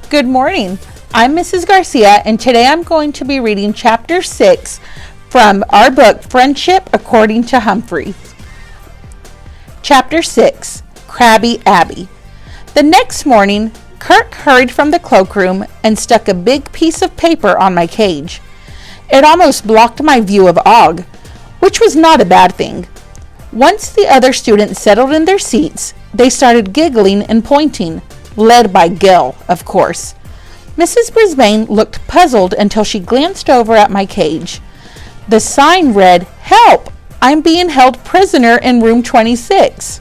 Good morning. I'm Mrs. Garcia, and today I'm going to be reading Chapter 6 from our book, Friendship According to Humphrey. Chapter 6, Crabby Abby. The next morning, Kirk hurried from the cloakroom and stuck a big piece of paper on my cage. It almost blocked my view of Og, which was not a bad thing. Once the other students settled in their seats, they started giggling and pointing, led by Gil, of course. Mrs. Brisbane looked puzzled until she glanced over at my cage. The sign read, "Help! I'm being held prisoner in room 26.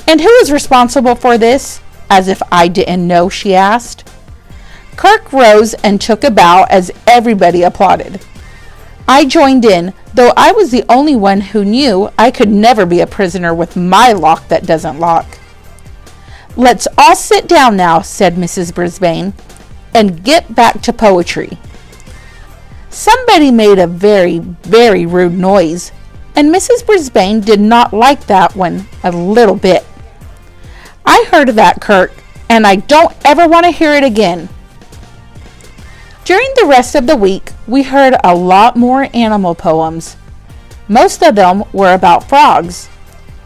"And who is responsible for this?" As if I didn't know, she asked. Kirk rose and took a bow as everybody applauded. I joined in, though I was the only one who knew I could never be a prisoner with my lock that doesn't lock. "Let's all sit down now," said Mrs. Brisbane, "and get back to poetry." Somebody made a very, very rude noise, and Mrs. Brisbane did not like that one a little bit. "I heard that, Kirk, and I don't ever want to hear it again." During the rest of the week, we heard a lot more animal poems. Most of them were about frogs.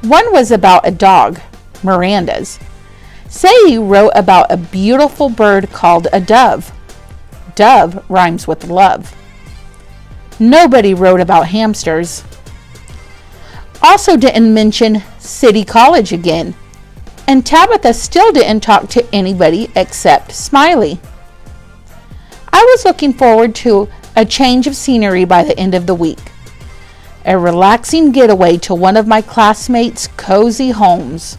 One was about a dog, Miranda's. Sadie wrote about a beautiful bird called a dove. Dove rhymes with love. Nobody wrote about hamsters. Also didn't mention City College again, and Tabitha still didn't talk to anybody except Smiley. I was looking forward to a change of scenery by the end of the week. A relaxing getaway to one of my classmates' cozy homes.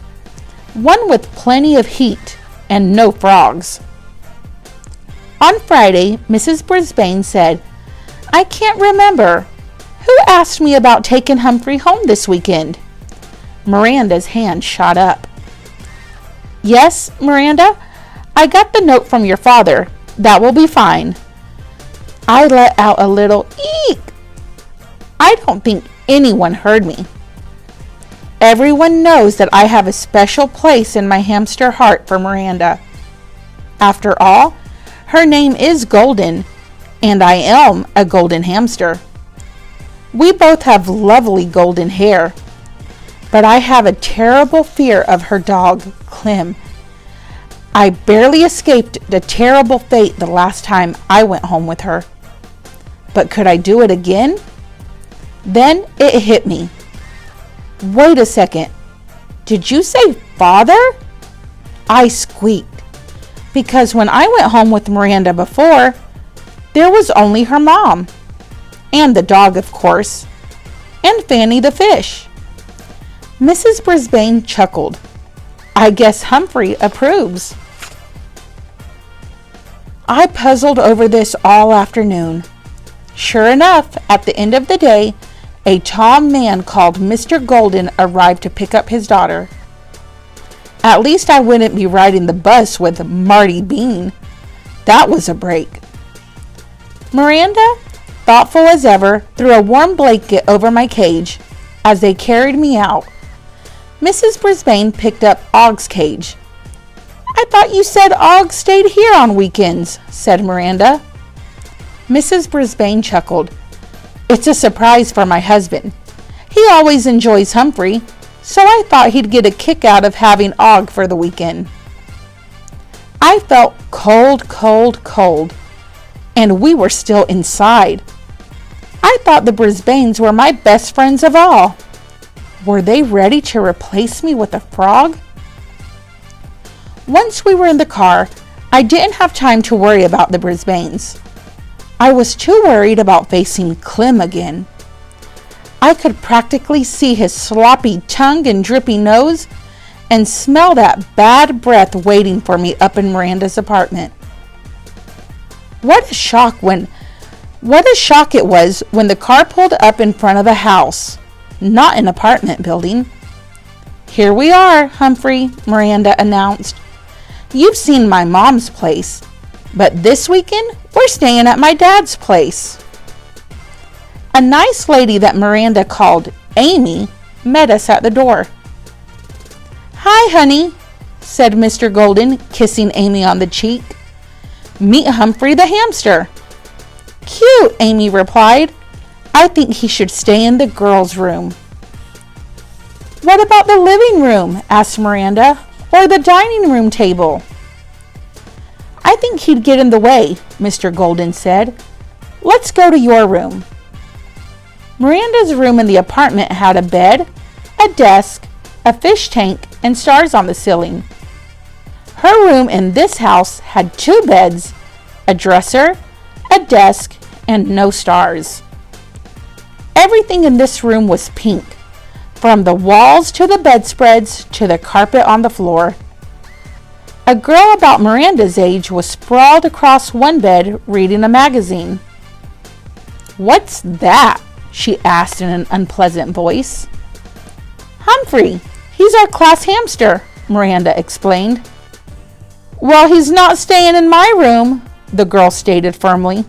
One with plenty of heat and no frogs. On Friday, Mrs. Brisbane said, "I can't remember. Who asked me about taking Humphrey home this weekend?" Miranda's hand shot up. "Yes, Miranda, I got the note from your father. That will be fine." I let out a little eek. I don't think anyone heard me. Everyone knows that I have a special place in my hamster heart for Miranda. After all, her name is Golden, and I am a golden hamster. We both have lovely golden hair, but I have a terrible fear of her dog, Clem. I barely escaped the terrible fate the last time I went home with her. But could I do it again? Then it hit me. Wait a second. Did you say father? I squeaked, because when I went home with Miranda before, there was only her mom, and the dog, of course, and Fanny the fish. Mrs. Brisbane chuckled. I guess Humphrey approves. I puzzled over this all afternoon. Sure enough, at the end of the day, a tall man called Mr. Golden arrived to pick up his daughter. At least I wouldn't be riding the bus with Marty Bean. That was a break. Miranda, thoughtful as ever, threw a warm blanket over my cage as they carried me out. Mrs. Brisbane picked up Og's cage. "I thought you said Og stayed here on weekends," said Miranda. Mrs. Brisbane chuckled. "It's a surprise for my husband. He always enjoys Humphrey, so I thought he'd get a kick out of having Og for the weekend." I felt cold, cold, cold, and we were still inside. I thought the Brisbanes were my best friends of all. Were they ready to replace me with a frog? Once we were in the car, I didn't have time to worry about the Brisbanes. I was too worried about facing Clem again. I could practically see his sloppy tongue and drippy nose and smell that bad breath waiting for me up in Miranda's apartment. What a shock it was when the car pulled up in front of a house, not an apartment building. "Here we are, Humphrey," Miranda announced. "You've seen my mom's place, but this weekend we're staying at my dad's place." A nice lady that Miranda called Amy met us at the door. "Hi, honey," said Mr. Golden, kissing Amy on the cheek. Meet Humphrey the hamster." "Cute," Amy replied. "I think he should stay in the girls' room." "What about the living room?" asked Miranda. "Or the dining room table?" "I think he'd get in the way," Mr. Golden said. "Let's go to your room." Miranda's room in the apartment had a bed, a desk, a fish tank, and stars on the ceiling. Her room in this house had 2 beds, a dresser, a desk, and no stars. Everything in this room was pink, from the walls to the bedspreads to the carpet on the floor. A girl about Miranda's age was sprawled across one bed reading a magazine. "What's that?" she asked in an unpleasant voice. "Humphrey, he's our class hamster," Miranda explained. "Well, he's not staying in my room," the girl stated firmly.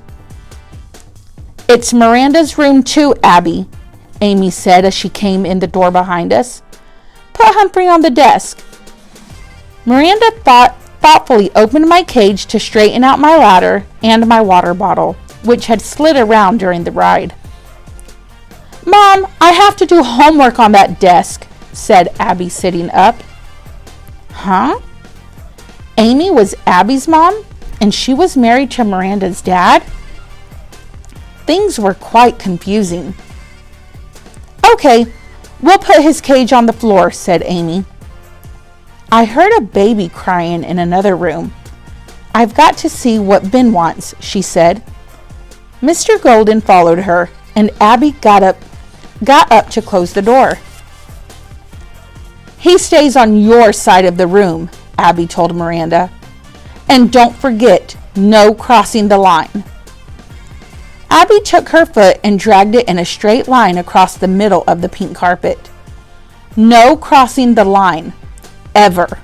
"It's Miranda's room too, Abby," Amy said as she came in the door behind us. "Put Humphrey on the desk." Miranda thoughtfully opened my cage to straighten out my ladder and my water bottle, which had slid around during the ride. "Mom, I have to do homework on that desk," said Abby, sitting up. Huh? Amy was Abby's mom, and she was married to Miranda's dad? Things were quite confusing. "Okay, we'll put his cage on the floor," said Amy. I heard a baby crying in another room. "I've got to see what Ben wants," she said. Mr. Golden followed her, and Abby got up to close the door. "He stays on your side of the room," Abby told Miranda. "And don't forget, no crossing the line." Abby took her foot and dragged it in a straight line across the middle of the pink carpet. "No crossing the line. Ever."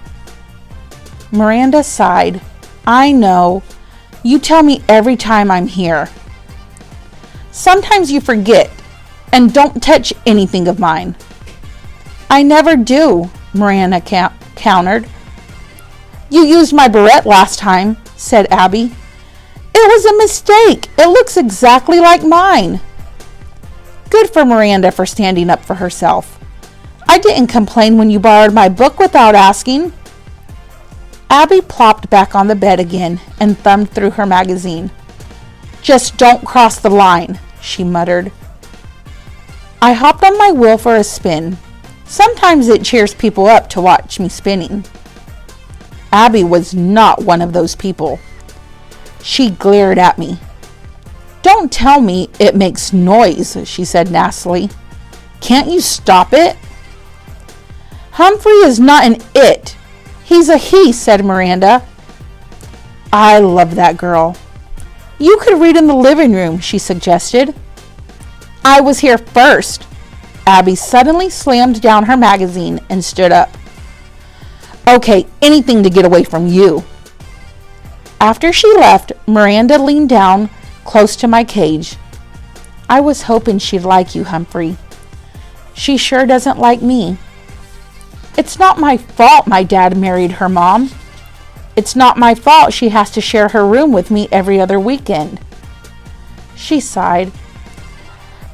Miranda sighed. "I know. You tell me every time I'm here." "Sometimes you forget. And don't touch anything of mine." "I never do," Miranda countered. "You used my barrette last time," said Abby. "It was a mistake. It looks exactly like mine." Good for Miranda for standing up for herself. "I didn't complain when you borrowed my book without asking." Abby plopped back on the bed again and thumbed through her magazine. "Just don't cross the line," she muttered. I hopped on my wheel for a spin. Sometimes it cheers people up to watch me spinning. Abby was not one of those people. She glared at me. "Don't tell me it makes noise," she said nastily. "Can't you stop it?" "Humphrey is not an it. He's a he," said Miranda. I love that girl. "You could read in the living room," she suggested. "I was here first." Abby suddenly slammed down her magazine and stood up. "Okay, anything to get away from you." After she left, Miranda leaned down close to my cage. "I was hoping she'd like you, Humphrey. She sure doesn't like me. It's not my fault my dad married her mom. It's not my fault she has to share her room with me every other weekend." She sighed.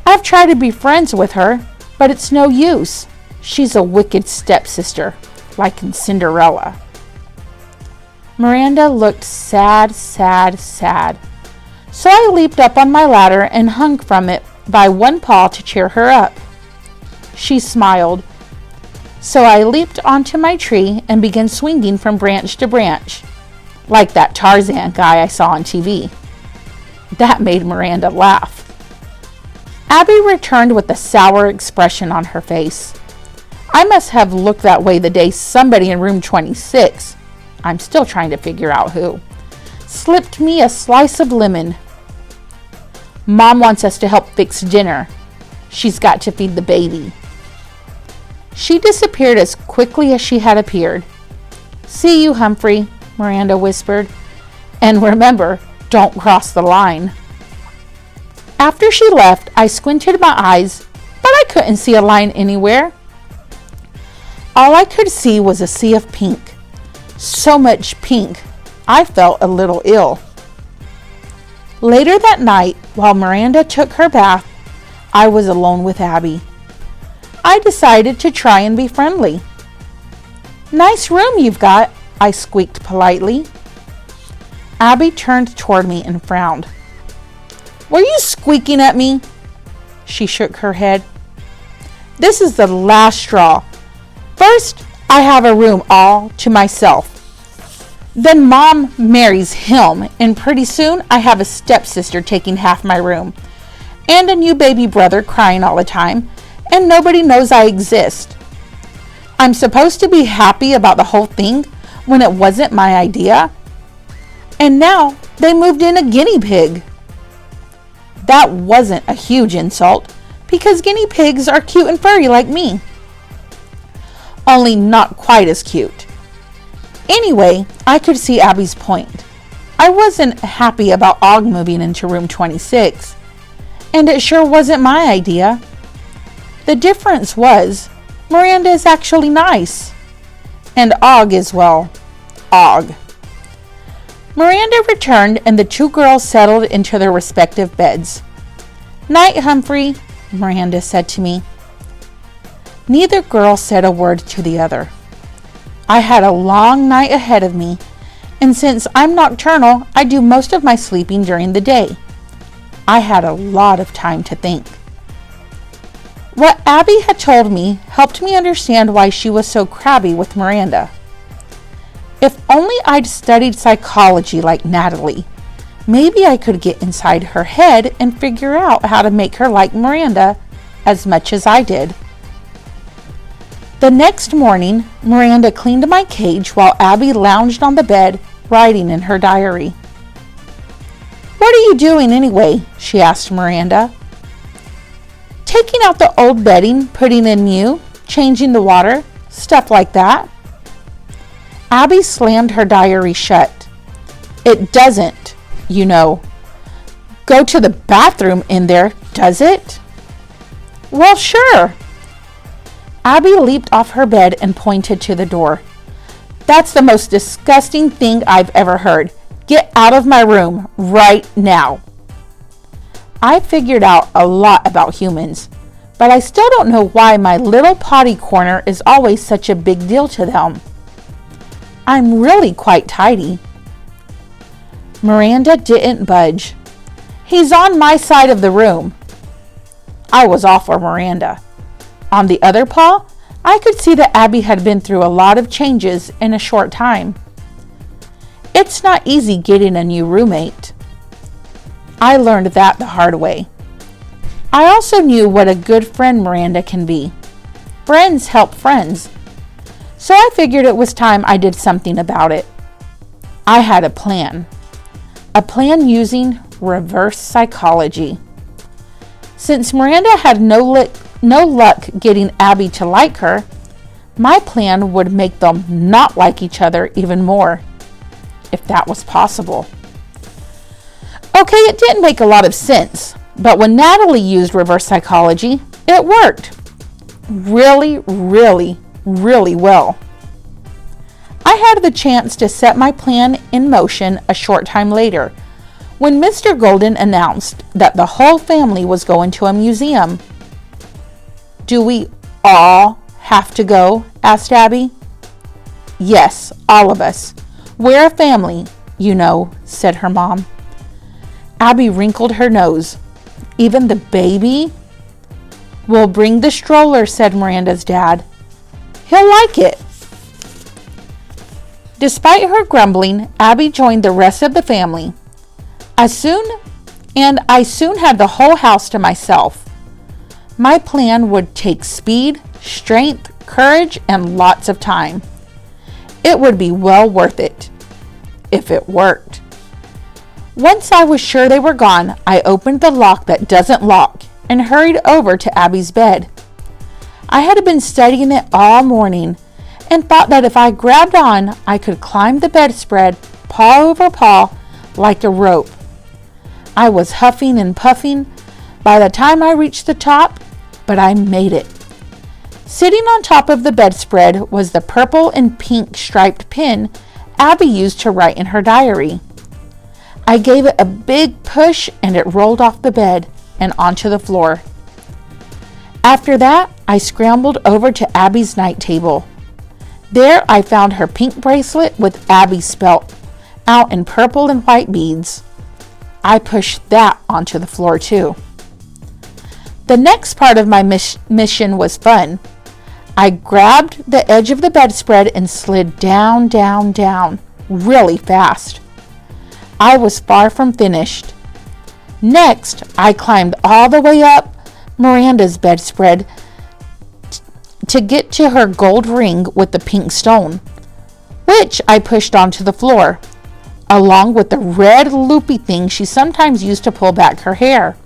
"I've tried to be friends with her, but it's no use. She's a wicked stepsister, like in Cinderella." Miranda looked sad, sad, sad. So I leaped up on my ladder and hung from it by one paw to cheer her up. She smiled. So I leaped onto my tree and began swinging from branch to branch, like that Tarzan guy I saw on TV. That made Miranda laugh. Abby returned with a sour expression on her face. I must have looked that way the day somebody in room 26, I'm still trying to figure out who, slipped me a slice of lemon. "Mom wants us to help fix dinner. She's got to feed the baby." She disappeared as quickly as she had appeared. "See you, Humphrey," Miranda whispered. "And remember, don't cross the line." After she left, I squinted my eyes, but I couldn't see a line anywhere. All I could see was a sea of pink. So much pink, I felt a little ill. Later that night, while Miranda took her bath, I was alone with Abby. I decided to try and be friendly. "Nice room you've got," I squeaked politely. Abby turned toward me and frowned. "Were you squeaking at me?" She shook her head. "This is the last straw. First, I have a room all to myself. Then Mom marries him, and pretty soon I have a stepsister taking half my room, and a new baby brother crying all the time, and nobody knows I exist. I'm supposed to be happy about the whole thing when it wasn't my idea. And now they moved in a guinea pig." That wasn't a huge insult, because guinea pigs are cute and furry like me. Only not quite as cute. Anyway, I could see Abby's point. I wasn't happy about Og moving into room 26, and it sure wasn't my idea. The difference was, Miranda is actually nice, and Og is, well, Og. Miranda returned and the two girls settled into their respective beds. "Night, Humphrey," Miranda said to me. Neither girl said a word to the other. I had a long night ahead of me, and since I'm nocturnal, I do most of my sleeping during the day. I had a lot of time to think. What Abby had told me helped me understand why she was so crabby with Miranda. If only I'd studied psychology like Natalie, maybe I could get inside her head and figure out how to make her like Miranda as much as I did. The next morning, Miranda cleaned my cage while Abby lounged on the bed, writing in her diary. "What are you doing anyway?" she asked Miranda. "Taking out the old bedding, putting in new, changing the water, stuff like that." Abby slammed her diary shut. "It doesn't, go to the bathroom in there, does it?" "Well, sure." Abby leaped off her bed and pointed to the door. "That's the most disgusting thing I've ever heard. Get out of my room right now." I figured out a lot about humans, but I still don't know why my little potty corner is always such a big deal to them. I'm really quite tidy. Miranda didn't budge. "He's on my side of the room." I was all for Miranda. On the other paw, I could see that Abby had been through a lot of changes in a short time. It's not easy getting a new roommate. I learned that the hard way. I also knew what a good friend Miranda can be. Friends help friends. So I figured it was time I did something about it. I had a plan. A plan using reverse psychology. Since Miranda had no luck getting Abby to like her, my plan would make them not like each other even more, if that was possible. Okay, it didn't make a lot of sense, but when Natalie used reverse psychology, it worked. Really, really, really well. I had the chance to set my plan in motion a short time later, when Mr. Golden announced that the whole family was going to a museum. "Do we all have to go?" asked Abby. "Yes, all of us. We're a family, said her mom. Abby wrinkled her nose. "Even the baby?" "We'll bring the stroller," said Miranda's dad. "He'll like it." Despite her grumbling, Abby joined the rest of the family. I soon had the whole house to myself. My plan would take speed, strength, courage, and lots of time. It would be well worth it, if it worked. Once I was sure they were gone, I opened the lock that doesn't lock and hurried over to Abby's bed. I had been studying it all morning and thought that if I grabbed on, I could climb the bedspread, paw over paw, like a rope. I was huffing and puffing by the time I reached the top, but I made it. Sitting on top of the bedspread was the purple and pink striped pen Abby used to write in her diary. I gave it a big push and it rolled off the bed and onto the floor. After that, I scrambled over to Abby's night table. There I found her pink bracelet with Abby spelt out in purple and white beads. I pushed that onto the floor too. The next part of my mission was fun. I grabbed the edge of the bedspread and slid down, down, down, really fast. I was far from finished. Next, I climbed all the way up Miranda's bedspread to get to her gold ring with the pink stone, which I pushed onto the floor, along with the red loopy thing she sometimes used to pull back her hair.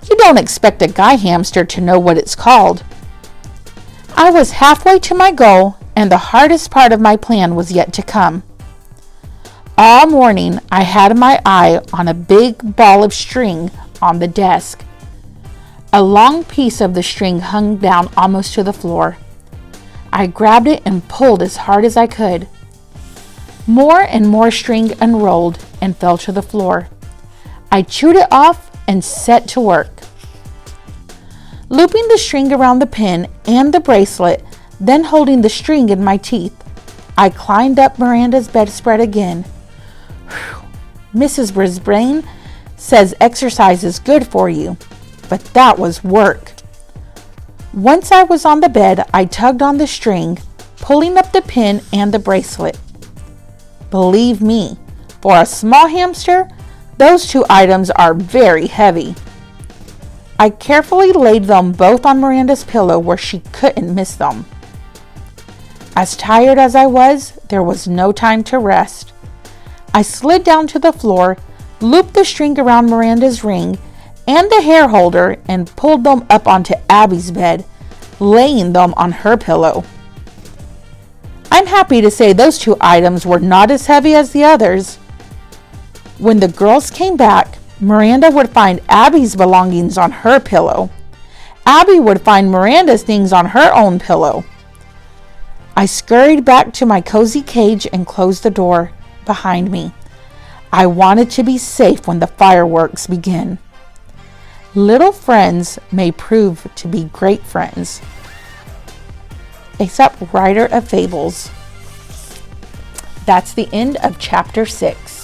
You don't expect a guy hamster to know what it's called. I was halfway to my goal, and the hardest part of my plan was yet to come. All morning, I had my eye on a big ball of string on the desk. A long piece of the string hung down almost to the floor. I grabbed it and pulled as hard as I could. More and more string unrolled and fell to the floor. I chewed it off and set to work. Looping the string around the pin and the bracelet, then holding the string in my teeth, I climbed up Miranda's bedspread again. Whew. Mrs. Brisbane says exercise is good for you, but that was work. Once I was on the bed, I tugged on the string, pulling up the pin and the bracelet. Believe me, for a small hamster, those two items are very heavy. I carefully laid them both on Miranda's pillow where she couldn't miss them. As tired as I was, there was no time to rest. I slid down to the floor, looped the string around Miranda's ring and the hair holder, and pulled them up onto Abby's bed, laying them on her pillow. I'm happy to say those two items were not as heavy as the others. When the girls came back, Miranda would find Abby's belongings on her pillow. Abby would find Miranda's things on her own pillow. I scurried back to my cozy cage and closed the door behind me. I wanted to be safe when the fireworks begin. Little friends may prove to be great friends. Aesop, writer of fables. That's the end of chapter 6.